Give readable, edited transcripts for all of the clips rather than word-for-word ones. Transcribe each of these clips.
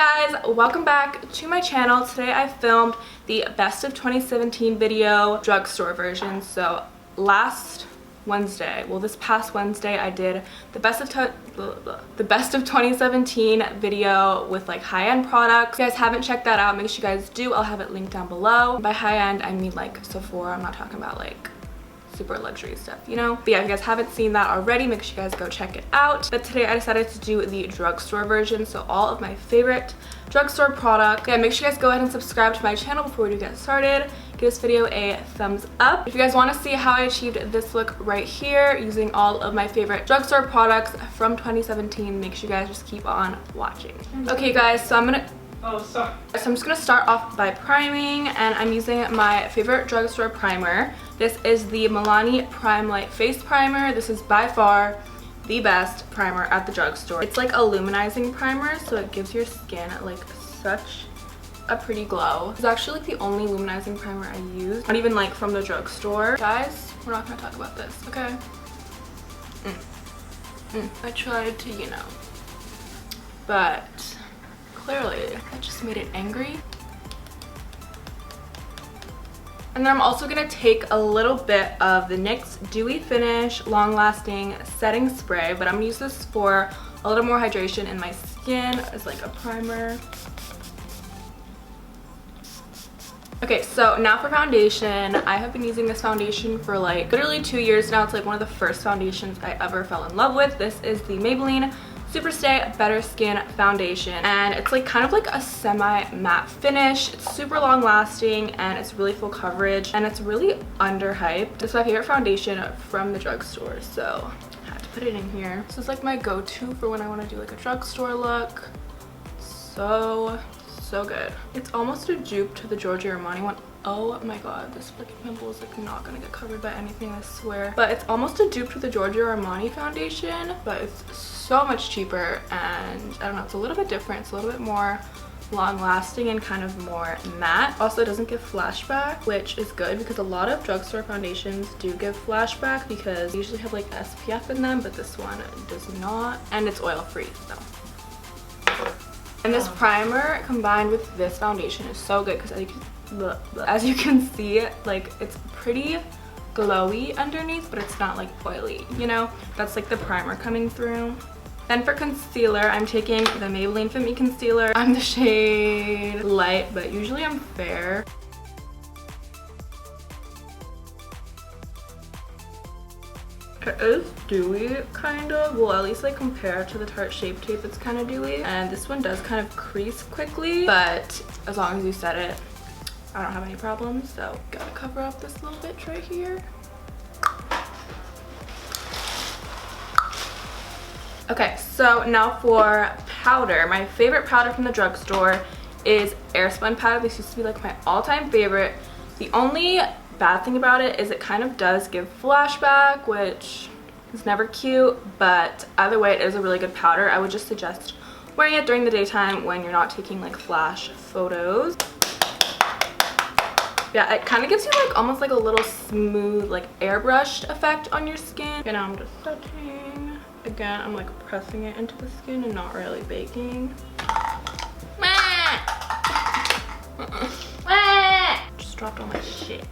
guys, welcome back to my channel. Today I filmed the best of 2017 video, drugstore version. So last Wednesday, well this past Wednesday, I did the best of 2017 video with like high-end products. If you guys haven't checked that out, make sure you guys do. I'll have it linked down below. By high-end, I mean like Sephora. I'm not talking about like super luxury stuff, you know? But yeah, if you guys haven't seen that already, make sure you guys go check it out. But today I decided to do the drugstore version, so all of my favorite drugstore products. Yeah, make sure you guys go ahead and subscribe to my channel before we do get started. Give this video a thumbs up. If you guys want to see how I achieved this look right here using all of my favorite drugstore products from 2017, make sure you guys just keep on watching. Okay guys, so So I'm just going to start off by priming, and I'm using my favorite drugstore primer. This is the Milani Prime Light Face Primer. This is by far the best primer at the drugstore. It's like a luminizing primer, so it gives your skin like such a pretty glow. It's actually like the only luminizing primer I use, not even like from the drugstore. Guys, we're not going to talk about this, okay? I tried to, you know, but clearly, that just made it angry. And then I'm also gonna take a little bit of the NYX Dewy Finish Long Lasting Setting Spray, but I'm gonna use this for a little more hydration in my skin as like a primer. Okay, so now for foundation. I have been using this foundation for like literally 2 years now. It's like one of the first foundations I ever fell in love with. This is the Maybelline Superstay Better Skin Foundation, and it's like kind of like a semi-matte finish. It's super long lasting and it's really full coverage and it's really underhyped. It's my favorite foundation from the drugstore, so I had to put it in here. This is like my go-to for when I want to do like a drugstore look. So good. It's almost a dupe to the Giorgio Armani one. Oh my god, this fucking pimple is like not gonna get covered by anything, I swear. But it's almost a dupe to the Giorgio Armani foundation, but it's so much cheaper, and I don't know, it's a little bit different. It's a little bit more long lasting and kind of more matte. Also, it doesn't give flashback, which is good because a lot of drugstore foundations do give flashback because they usually have like SPF in them, but this one does not, and it's oil free, so. And this primer combined with this foundation is so good because as you can see, like it's pretty glowy underneath, but it's not like oily, you know? That's like the primer coming through. Then for concealer, I'm taking the Maybelline Fit Me Concealer. I'm the shade Light, but usually I'm fair. It is dewy, kind of. Well, at least like compared to the Tarte Shape Tape, it's kind of dewy. And this one does kind of crease quickly, but as long as you set it, I don't have any problems. So gotta cover up this little bit right here. Okay, so now for powder. My favorite powder from the drugstore is Airspun powder. This used to be like my all-time favorite. The only bad thing about it is it kind of does give flashback, which is never cute, but either way, it is a really good powder. I would just suggest wearing it during the daytime when you're not taking like flash photos. Yeah, it kind of gives you like almost like a little smooth, like airbrushed effect on your skin. And now I'm just touching. Again, I'm like pressing it into the skin and not really baking. Just dropped all my shit.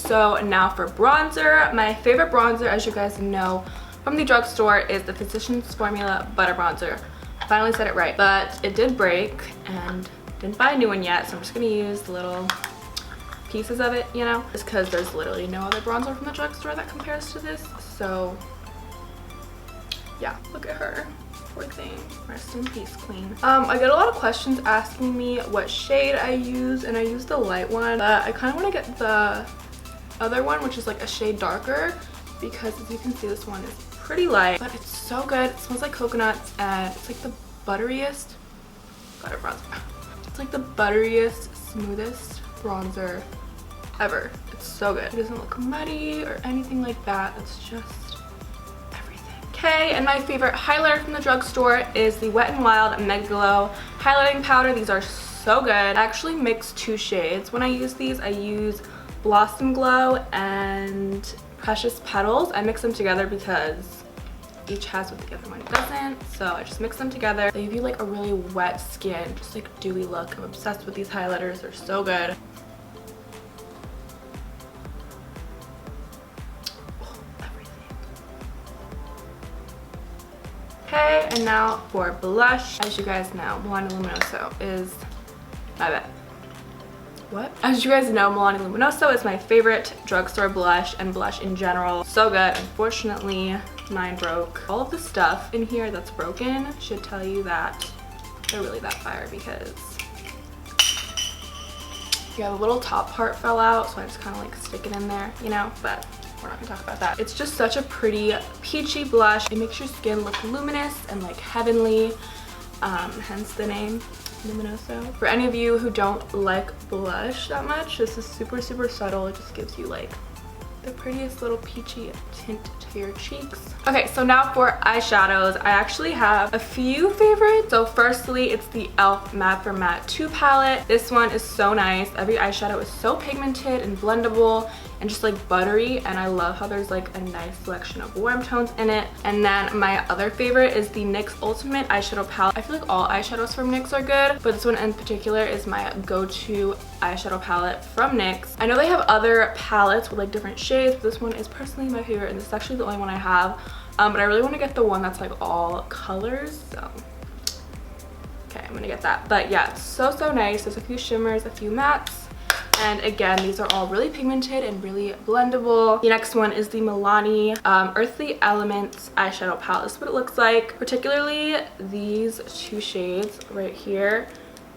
So now for bronzer. My favorite bronzer, as you guys know from the drugstore, is the Physicians Formula Butter Bronzer. I finally said it right, but it did break and didn't buy a new one yet, so I'm just gonna use the little pieces of it, you know, just because there's literally no other bronzer from the drugstore that compares to this. So yeah, look at her, poor thing. Rest in peace, queen. I get a lot of questions asking me what shade I use, and I use the light one, but I kind of want to get the other one, which is like a shade darker, because as you can see, this one is pretty light, but it's so good. It smells like coconuts, and it's like the butteriest butter bronzer. It's like the butteriest, smoothest bronzer ever. It's so good. It doesn't look muddy or anything like that. It's just everything. Okay, and my favorite highlighter from the drugstore is the Wet n Wild Mega Glow highlighting powder. These are so good. I actually mix two shades when I use these. I use Blossom Glow and Precious Petals. I mix them together because each has what the other one doesn't. So I just mix them together. They give you like a really wet skin, just like dewy look. I'm obsessed with these highlighters. They're so good. Okay, and now for blush. As you guys know, Milani Luminoso is my bet. What? As you guys know, Milani Luminoso is my favorite drugstore blush and blush in general. So good. Unfortunately, mine broke. All of the stuff in here that's broken should tell you that they're really that fire, because yeah, the little top part fell out, so I just kind of like stick it in there, you know, but we're not gonna talk about that. It's just such a pretty peachy blush. It makes your skin look luminous and like heavenly, hence the name Luminoso. For any of you who don't like blush that much, this is super subtle. It just gives you like the prettiest little peachy tint to your cheeks. Okay, so now for eyeshadows. I actually have a few favorites. So firstly, it's the e.l.f. Matte for Matte 2 palette. This one is so nice. Every eyeshadow is so pigmented and blendable and just like buttery, and I love how there's like a nice selection of warm tones in it. And then my other favorite is the NYX Ultimate Eyeshadow Palette. I feel like all eyeshadows from NYX are good, but this one in particular is my go-to eyeshadow palette from NYX. I know they have other palettes with like different shades, but this one is personally my favorite, and this is actually the only one I have. But I really want to get the one that's like all colors, so okay, I'm gonna get that. But yeah, it's so nice. There's a few shimmers, a few mattes. And again, these are all really pigmented and really blendable. The next one is the Milani Earthly Elements eyeshadow palette. This is what it looks like. Particularly these two shades right here,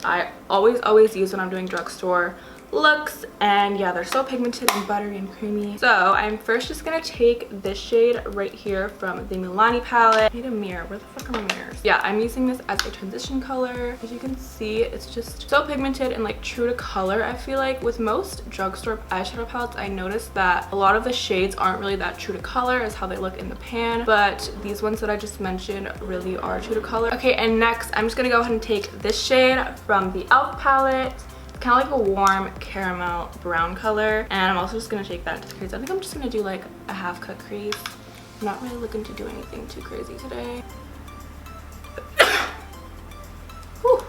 I always use when I'm doing drugstore looks, and yeah, they're so pigmented and buttery and creamy. So I'm first just gonna take this shade right here from the Milani palette. I need a mirror. Where the fuck are my mirrors? Yeah, I'm using this as a transition color. As you can see, it's just so pigmented and like true to color. I feel like with most drugstore eyeshadow palettes, I noticed that a lot of the shades aren't really that true to color as how they look in the pan, but these ones that I just mentioned really are true to color. Okay, and next I'm just gonna go ahead and take this shade from the e.l.f. palette. Kind of like a warm caramel brown color, and I'm also just gonna take that into the crease. I think I'm just gonna do like a half cut crease. I'm not really looking to do anything too crazy today. Whew.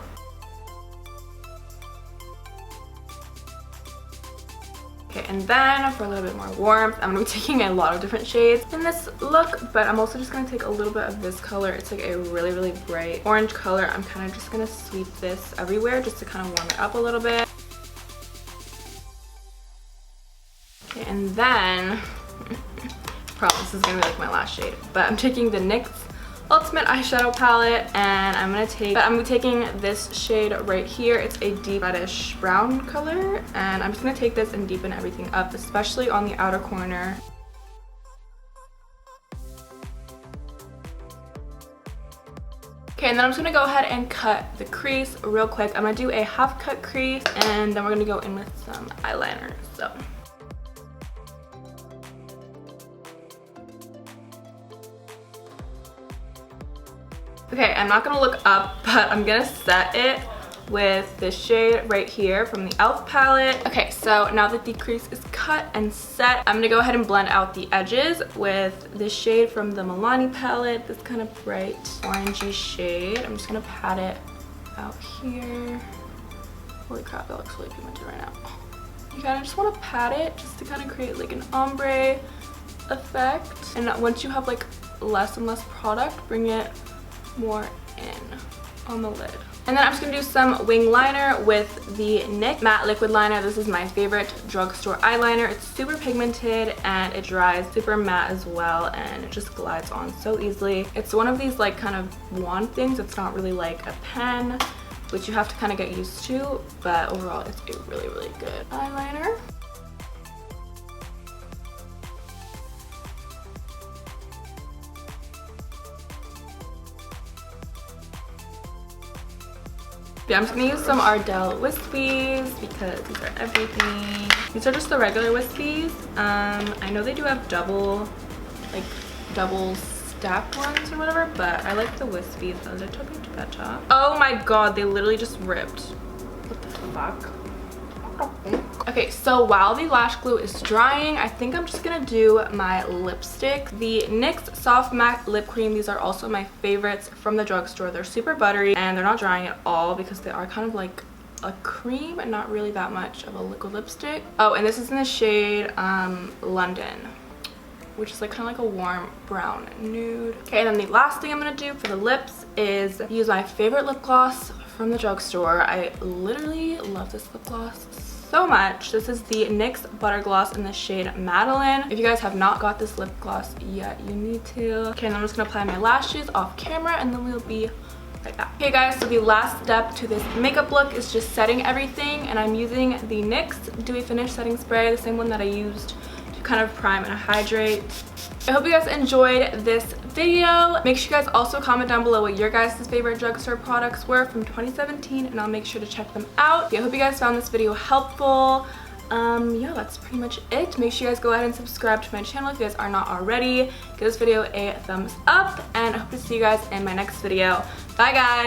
Okay, and then for a little bit more warmth, I'm gonna be taking a lot of different shades in this look, but I'm also just gonna take a little bit of this color. It's like a really bright orange color. I'm kind of just gonna sweep this everywhere just to kind of warm it up a little bit. Okay, and then, probably this is gonna be like my last shade, but I'm taking the NYX Ultimate Eyeshadow Palette, and I'm gonna be taking this shade right here. It's a deep reddish brown color, and I'm just gonna take this and deepen everything up, especially on the outer corner. Okay, and then I'm just gonna go ahead and cut the crease real quick. I'm gonna do a half cut crease, and then we're gonna go in with some eyeliner. So okay, I'm not gonna look up, but I'm gonna set it with this shade right here from the e.l.f. palette. Okay, so now that the crease is cut and set, I'm gonna go ahead and blend out the edges with this shade from the Milani palette, this kind of bright orangey shade. I'm just gonna pat it out here. Holy crap, that looks really pigmented right now. You kind of just want to pat it just to kind of create like an ombre effect. And once you have like less and less product, bring it more in on the lid. And then I'm just gonna do some wing liner with the NYX Matte Liquid Liner. This is my favorite drugstore eyeliner. It's super pigmented and it dries super matte as well, and it just glides on so easily. It's one of these like kind of wand things. It's not really like a pen, which you have to kind of get used to, but overall it's a really good eyeliner. Yeah, I'm just gonna use some Ardell Wispies because these are everything. These are just the regular Wispies. I know they do have double stacked ones or whatever, but I like the Wispies. Those are top. Oh my god, they literally just ripped. What the fuck? Okay, so while the lash glue is drying, I think I'm just gonna do my lipstick. The NYX Soft Matte Lip Cream. These are also my favorites from the drugstore. They're super buttery and they're not drying at all because they are kind of like a cream and not really that much of a liquid lipstick. Oh, and this is in the shade London, which is like kind of like a warm brown nude. Okay, and then the last thing I'm gonna do for the lips is use my favorite lip gloss from the drugstore. I literally love this lip gloss so much. This is the NYX Butter Gloss in the shade Madeline. If you guys have not got this lip gloss yet, you need to. Okay, and I'm just gonna apply my lashes off camera and then we'll be right back. Okay guys, so the last step to this makeup look is just setting everything, and I'm using the NYX Dewy Finish Setting Spray, the same one that I used to kind of prime and hydrate. I hope you guys enjoyed this video. Make sure you guys also comment down below what your guys' favorite drugstore products were from 2017, and I'll make sure to check them out. I hope you guys found this video helpful. Yeah, that's pretty much it. Make sure you guys go ahead and subscribe to my channel if you guys are not already. Give this video a thumbs up, and I hope to see you guys in my next video. Bye guys!